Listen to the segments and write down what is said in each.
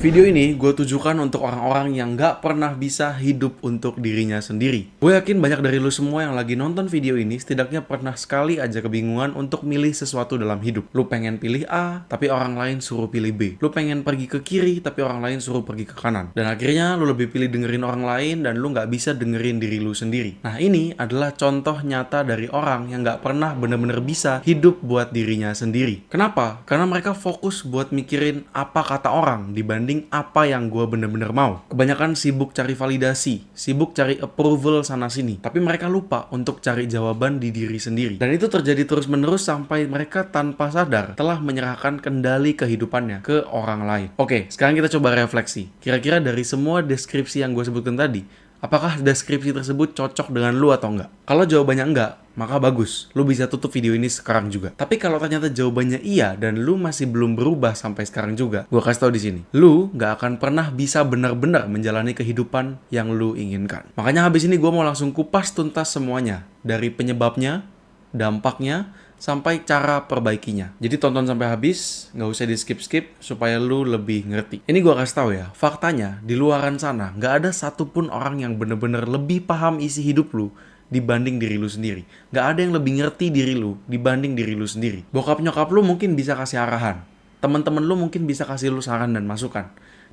Video ini gue tujukan untuk orang-orang yang gak pernah bisa hidup untuk dirinya sendiri. Gue yakin banyak dari lu semua yang lagi nonton video ini setidaknya pernah sekali aja kebingungan untuk milih sesuatu dalam hidup. Lu pengen pilih A, tapi orang lain suruh pilih B. Lu pengen pergi ke kiri, tapi orang lain suruh pergi ke kanan. Dan akhirnya lu lebih pilih dengerin orang lain dan lu gak bisa dengerin diri lu sendiri. Nah ini adalah contoh nyata dari orang yang gak pernah bener-bener bisa hidup buat dirinya sendiri. Kenapa? Karena mereka fokus buat mikirin apa kata orang dibanding apa yang gue bener-bener mau. Kebanyakan sibuk cari validasi, sibuk cari approval sana-sini. Tapi mereka lupa untuk cari jawaban di diri sendiri. Dan itu terjadi terus-menerus sampai mereka tanpa sadar telah menyerahkan kendali kehidupannya ke orang lain. Oke, sekarang kita coba refleksi. Kira-kira dari semua deskripsi yang gue sebutkan tadi, apakah deskripsi tersebut cocok dengan lu atau enggak? Kalau jawabannya enggak, maka bagus, lu bisa tutup video ini sekarang juga. Tapi kalau ternyata jawabannya iya dan lu masih belum berubah sampai sekarang juga, gua kasih tau di sini, lu nggak akan pernah bisa benar-benar menjalani kehidupan yang lu inginkan. Makanya habis ini gua mau langsung kupas tuntas semuanya, dari penyebabnya, dampaknya, sampai cara perbaikinya. Jadi tonton sampai habis, nggak usah di skip-skip supaya lu lebih ngerti. Ini gua kasih tahu ya, faktanya di luaran sana nggak ada satupun orang yang bener-bener lebih paham isi hidup lu dibanding diri lu sendiri. Nggak ada yang lebih ngerti diri lu dibanding diri lu sendiri. Bokap nyokap lu mungkin bisa kasih arahan, teman-teman lu mungkin bisa kasih lu saran dan masukan.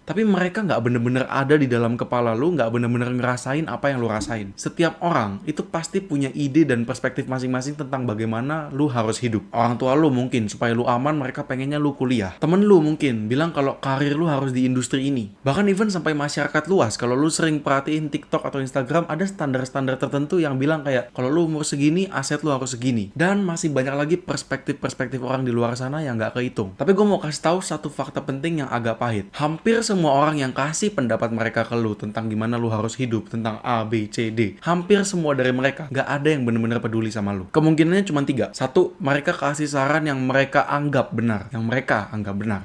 Tapi mereka nggak bener-bener ada di dalam kepala lu, nggak bener-bener ngerasain apa yang lu rasain. Setiap orang itu pasti punya ide dan perspektif masing-masing tentang bagaimana lu harus hidup. Orang tua lu mungkin supaya lu aman, mereka pengennya lu kuliah. Temen lu mungkin bilang kalau karir lu harus di industri ini. Bahkan even sampai masyarakat luas, kalau lu sering perhatiin TikTok atau Instagram, ada standar-standar tertentu yang bilang kayak kalau lu umur segini, aset lu harus segini. Dan masih banyak lagi perspektif-perspektif orang di luar sana yang nggak kehitung. Tapi gue mau kasih tahu satu fakta penting yang agak pahit. Hampir semua orang yang kasih pendapat mereka ke lu tentang gimana lu harus hidup, tentang A, B, C, D, hampir semua dari mereka gak ada yang bener-bener peduli sama lu. Kemungkinannya cuma 3. 1, mereka kasih saran yang mereka anggap benar.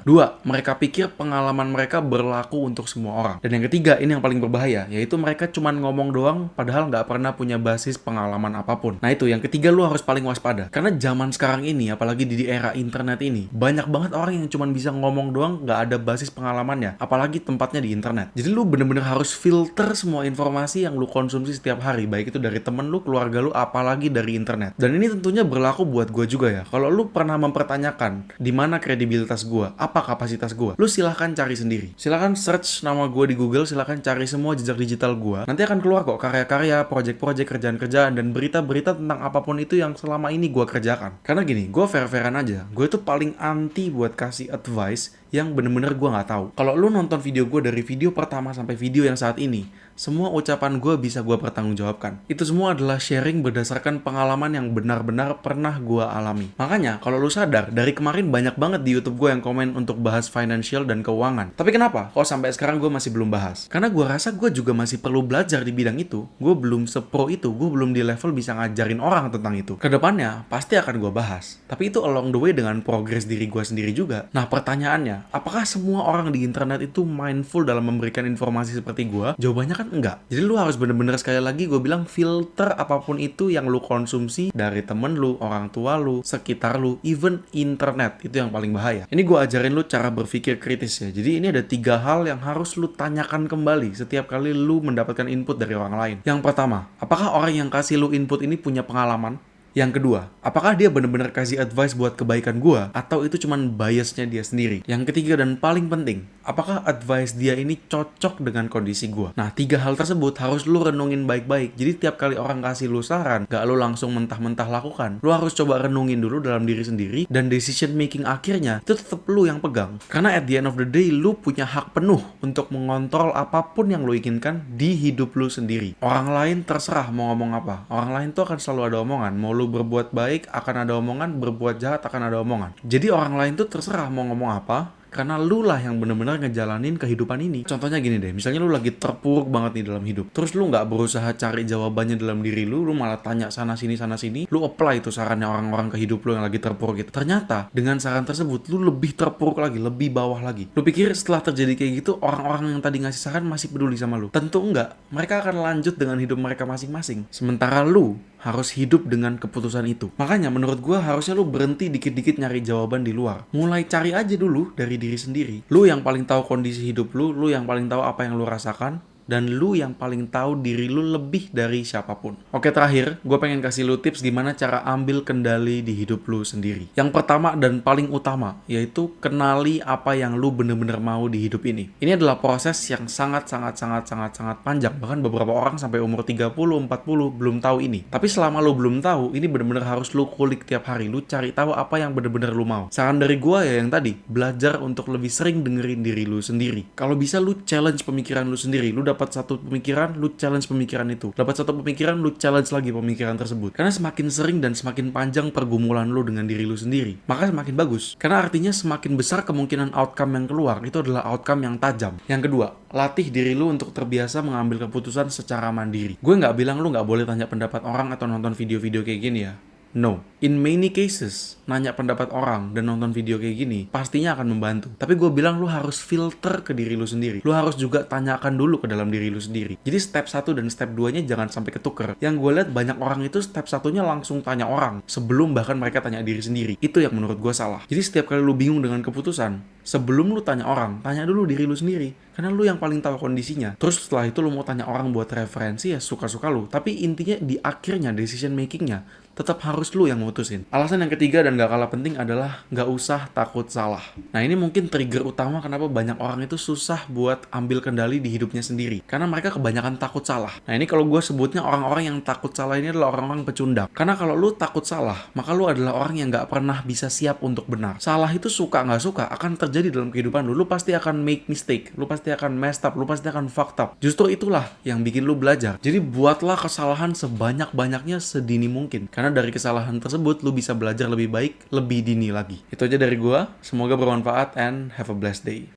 Dua, mereka pikir pengalaman mereka berlaku untuk semua orang. Dan yang ketiga, ini yang paling berbahaya, yaitu mereka cuma ngomong doang padahal gak pernah punya basis pengalaman apapun. Nah itu, yang ketiga lu harus paling waspada. Karena zaman sekarang ini, apalagi di era internet ini, banyak banget orang yang cuma bisa ngomong doang gak ada basis pengalamannya. Apalagi tempatnya di internet. Jadi lu bener-bener harus filter semua informasi yang lu konsumsi setiap hari, baik itu dari temen lu, keluarga lu, apalagi dari internet. Dan ini tentunya berlaku buat gue juga ya. Kalau lu pernah mempertanyakan di mana kredibilitas gue, apa kapasitas gue, lu silahkan cari sendiri. Silahkan search nama gue di Google, silahkan cari semua jejak digital gue. Nanti akan keluar kok karya-karya, project-project, kerjaan-kerjaan, dan berita-berita tentang apapun itu yang selama ini gue kerjakan. Karena gini, gue fair-fairan aja. Gue tuh paling anti buat kasih advice yang bener-bener gue nggak tahu. Kalau lu nonton video gue dari video pertama sampai video yang saat ini, semua ucapan gue bisa gue pertanggungjawabkan. Itu semua adalah sharing berdasarkan pengalaman yang benar-benar pernah gue alami. Makanya kalau lu sadar, dari kemarin banyak banget di YouTube gue yang komen untuk bahas financial dan keuangan. Tapi kenapa? Kok sampai sekarang gue masih belum bahas? Karena gue rasa gue juga masih perlu belajar di bidang itu. Gue belum sepro itu, gue belum di level bisa ngajarin orang tentang itu. Kedepannya pasti akan gue bahas. Tapi itu along the way dengan progres diri gue sendiri juga. Nah pertanyaannya, apakah semua orang di internet itu mindful dalam memberikan informasi seperti gue? Jawabannya kan enggak. Jadi lu harus bener-bener, sekali lagi gue bilang, filter apapun itu yang lu konsumsi dari temen lu, orang tua lu, sekitar lu, even internet. Itu yang paling bahaya. Ini gue ajarin lu cara berpikir kritis ya. Jadi ini ada 3 hal yang harus lu tanyakan kembali setiap kali lu mendapatkan input dari orang lain. Yang pertama, apakah orang yang kasih lu input ini punya pengalaman? Yang kedua, apakah dia benar-benar kasih advice buat kebaikan gua atau itu cuman biasnya dia sendiri? Yang ketiga dan paling penting, apakah advice dia ini cocok dengan kondisi gua? Nah, 3 hal tersebut harus lu renungin baik-baik. Jadi tiap kali orang kasih lu saran, gak lu langsung mentah-mentah lakukan. Lu harus coba renungin dulu dalam diri sendiri, dan decision making akhirnya itu tetap lu yang pegang. Karena at the end of the day, lu punya hak penuh untuk mengontrol apapun yang lu inginkan di hidup lu sendiri. Orang lain terserah mau ngomong apa. Orang lain tuh akan selalu ada omongan. Mau lu berbuat baik akan ada omongan, berbuat jahat akan ada omongan. Jadi orang lain tuh terserah mau ngomong apa, karena lu lah yang bener-bener ngejalanin kehidupan ini. Contohnya gini deh, misalnya lu lagi terpuruk banget nih dalam hidup, terus lu nggak berusaha cari jawabannya dalam diri lu malah tanya sana sini, lu apply itu sarannya orang-orang ke hidup lu yang lagi terpuruk gitu. Ternyata dengan saran tersebut lu lebih terpuruk lagi, lebih bawah lagi. Lu pikir setelah terjadi kayak gitu orang-orang yang tadi ngasih saran masih peduli sama lu? Tentu enggak. Mereka akan lanjut dengan hidup mereka masing-masing. Sementara lu harus hidup dengan keputusan itu. Makanya menurut gue harusnya lu berhenti dikit-dikit nyari jawaban di luar. Mulai cari aja dulu dari diri sendiri. Lu yang paling tahu kondisi hidup lu yang paling tahu apa yang lu rasakan, dan lu yang paling tahu diri lu lebih dari siapapun. Oke, terakhir, gue pengen kasih lu tips gimana cara ambil kendali di hidup lu sendiri. Yang pertama dan paling utama, yaitu kenali apa yang lu bener-bener mau di hidup ini. Ini adalah proses yang sangat panjang. Bahkan beberapa orang sampai umur 30, 40 belum tahu ini. Tapi selama lu belum tahu, ini bener-bener harus lu kulik tiap hari. Lu cari tahu apa yang bener-bener lu mau. Saran dari gue ya yang tadi, belajar untuk lebih sering dengerin diri lu sendiri. Kalau bisa lu challenge pemikiran lu sendiri. Lu dapat satu pemikiran, lu challenge pemikiran itu. Dapat satu pemikiran, lu challenge lagi pemikiran tersebut. Karena semakin sering dan semakin panjang pergumulan lu dengan diri lu sendiri, maka semakin bagus. Karena artinya semakin besar kemungkinan outcome yang keluar, itu adalah outcome yang tajam. Yang kedua, latih diri lu untuk terbiasa mengambil keputusan secara mandiri. Gue nggak bilang lu nggak boleh tanya pendapat orang atau nonton video-video kayak gini ya. No. In many cases, nanya pendapat orang dan nonton video kayak gini pastinya akan membantu. Tapi gue bilang lu harus filter ke diri lu sendiri. Lu harus juga tanyakan dulu ke dalam diri lu sendiri. Jadi step 1 dan step 2-nya jangan sampai ketuker. Yang gue lihat banyak orang itu step 1-nya langsung tanya orang sebelum bahkan mereka tanya diri sendiri. Itu yang menurut gue salah. Jadi setiap kali lu bingung dengan keputusan, sebelum lu tanya orang, tanya dulu diri lu sendiri. Karena lu yang paling tahu kondisinya. Terus setelah itu lu mau tanya orang buat referensi ya suka-suka lu. Tapi intinya di akhirnya decision makingnya tetap harus lu yang mutusin. Alasan yang ketiga dan gak kalah penting adalah gak usah takut salah. Nah ini mungkin trigger utama kenapa banyak orang itu susah buat ambil kendali di hidupnya sendiri. Karena mereka kebanyakan takut salah. Nah ini kalau gue sebutnya orang-orang yang takut salah ini adalah orang-orang pecundang. Karena kalau lu takut salah, maka lu adalah orang yang gak pernah bisa siap untuk benar. Salah itu suka gak suka akan terjadi dalam kehidupan lu. Lu pasti akan make mistake. Lu pasti akan messed up. Lu pasti akan fucked up. Justru itulah yang bikin lu belajar. Jadi buatlah kesalahan sebanyak-banyaknya sedini mungkin. Karena dari kesalahan tersebut, lu bisa belajar lebih baik, lebih dini lagi. Itu aja dari gua. Semoga bermanfaat and have a blessed day.